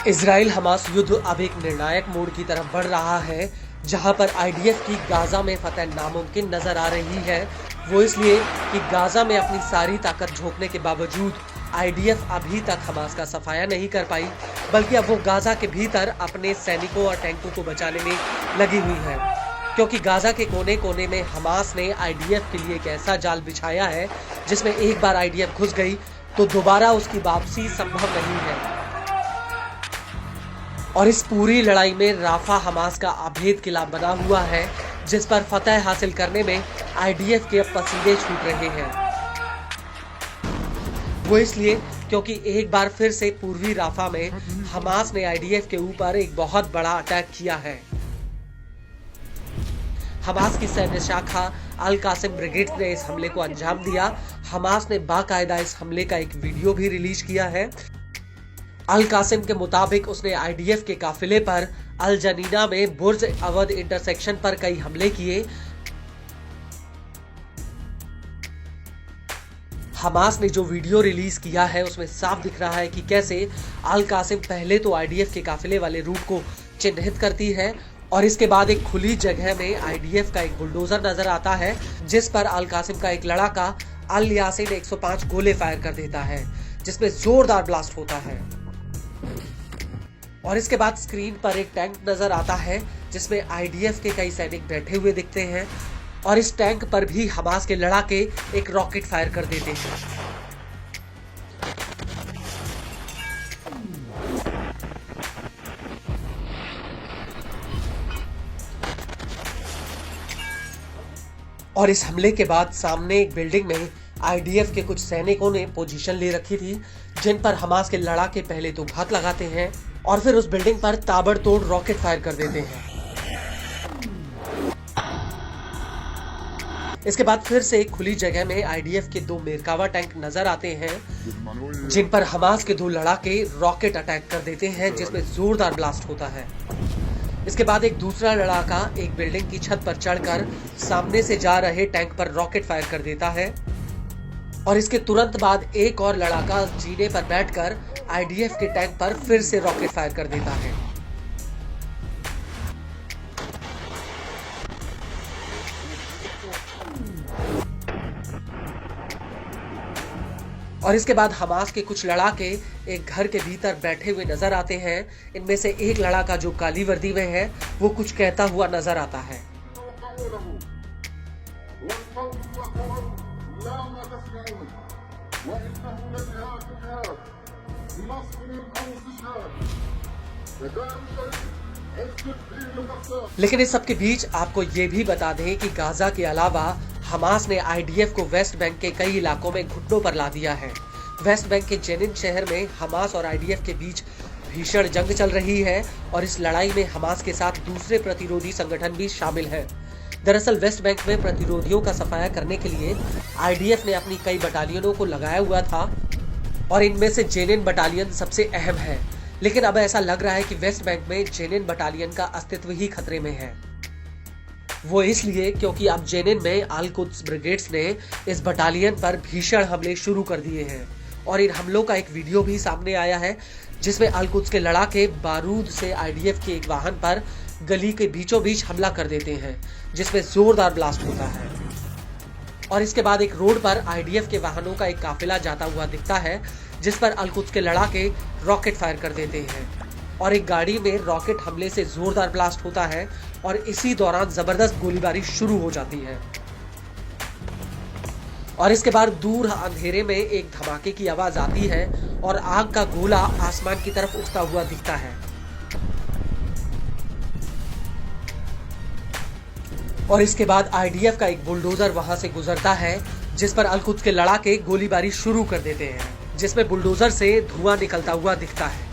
Israel Hamas युद्ध अब एक निर्णायक मोड़ की तरफ बढ़ रहा है, जहां पर आईडीएफ की गाजा में फतह नामुमकिन नजर आ रही है। वो इसलिए कि गाजा में अपनी सारी ताकत झोंकने के बावजूद आईडीएफ अभी तक हमास का सफाया नहीं कर पाई, बल्कि अब वो गाजा के भीतर अपने सैनिकों और टैंकों को बचाने में लगी हुई है। क्योंकि गाजा के कोने कोने में हमास ने आईडीएफ के लिए एक ऐसा जाल बिछाया है जिसमें एक बार आईडीएफ घुस गई तो दोबारा उसकी वापसी संभव नहीं है। और इस पूरी लड़ाई में राफा हमास का अभेद किला बना हुआ है, जिस पर फतह हासिल करने में आईडीएफ के अब पसीने छूट रहे हैं। वो इसलिए क्योंकि एक बार फिर से पूर्वी राफा में हमास ने आईडीएफ के ऊपर एक बहुत बड़ा अटैक किया है। हमास की सैन्य शाखा अल कासिम ब्रिगेड ने इस हमले को अंजाम दिया। हमास ने बाकायदा इस हमले का एक वीडियो भी रिलीज किया है। अल कासिम के मुताबिक उसने आईडीएफ के काफिले पर अल जनीना में बुर्ज अवध इंटरसेक्शन पर कई हमले किए। हमास ने जो वीडियो रिलीज किया है उसमें साफ दिख रहा है कि कैसे अल कासिम पहले तो आईडीएफ के काफिले वाले रूट को चिन्हित करती है और इसके बाद एक खुली जगह में आईडीएफ का एक बुलडोजर नजर आता है, जिस पर अल कासिम का एक लड़ाका अल यासिन 105 गोले फायर कर देता है, जिसमें जोरदार ब्लास्ट होता है। और इसके बाद स्क्रीन पर एक टैंक नजर आता है जिसमें आईडीएफ के कई सैनिक बैठे हुए दिखते हैं और इस टैंक पर भी हमास के लड़ाके एक रॉकेट फायर कर देते हैं। और इस हमले के बाद सामने एक बिल्डिंग में आईडीएफ के कुछ सैनिकों ने पोजीशन ले रखी थी, जिन पर हमास के लड़ाके पहले तो घात लगाते हैं और फिर उस बिल्डिंग पर ताबड़तोड़ रॉकेट फायर कर देते हैं। इसके बाद फिर से एक खुली जगह में आईडीएफ के 2 मेरकावा टैंक नजर आते हैं, जिन पर हमास के 2 लड़ाके रॉकेट अटैक कर देते हैं, जिसमें जोरदार ब्लास्ट होता है। इसके बाद एक दूसरा लड़ाका एक बिल्डिंग की छत पर चढ़कर सामने से जा रहे टैंक पर रॉकेट फायर कर देता है और इसके तुरंत बाद एक और लड़ाका जीने पर बैठकर आईडीएफ के टैंक पर फिर से रॉकेट फायर कर देता है। और इसके बाद हमास के कुछ लड़ाके एक घर के भीतर बैठे हुए नजर आते हैं। इनमें से एक लड़ाका जो काली वर्दी में है वो कुछ कहता हुआ नजर आता है। लेकिन इस सब के बीच आपको ये भी बता दें कि गाजा के अलावा हमास ने आईडीएफ को वेस्ट बैंक के कई इलाकों में घुटनों पर ला दिया है। वेस्ट बैंक के जेनिन शहर में हमास और आईडीएफ के बीच भीषण जंग चल रही है और इस लड़ाई में हमास के साथ दूसरे प्रतिरोधी संगठन भी शामिल है। दरअसल वेस्ट बैंक में प्रतिरोधियों का सफाया करने के लिए आईडीएफ ने अपनी कई बटालियनों को लगाया हुआ था और इनमें से जेनिन बटालियन सबसे अहम है। लेकिन अब ऐसा लग रहा है कि वेस्ट बैंक में जेनिन बटालियन का अस्तित्व ही खतरे में है। वो इसलिए क्योंकि अब जेनिन में अल कुद्स ब्रिगेड्स ने इस बटालियन पर भीषण हमले शुरू कर दिए हैं और इन हमलों का एक वीडियो भी सामने आया है, जिसमें अल कुद्स के लड़ाके बारूद से आईडीएफ के एक वाहन पर गली के बीचों बीच हमला कर देते हैं, जिसमें जोरदार ब्लास्ट होता है। और इसके बाद एक रोड पर आईडीएफ के वाहनों का एक काफिला जाता हुआ दिखता है, जिस पर अल कुद्स के लड़ाके रॉकेट फायर कर देते हैं और एक गाड़ी में रॉकेट हमले से जोरदार ब्लास्ट होता है और इसी दौरान जबरदस्त गोलीबारी शुरू हो जाती है। और इसके बाद दूर अंधेरे में एक धमाके की आवाज आती है और आग का गोला आसमान की तरफ उठता हुआ दिखता है। और इसके बाद आईडीएफ का एक बुलडोजर वहां से गुजरता है, जिस पर अल कुद्स के लड़ाके गोलीबारी शुरू कर देते हैं, जिसमें बुलडोजर से धुआं निकलता हुआ दिखता है।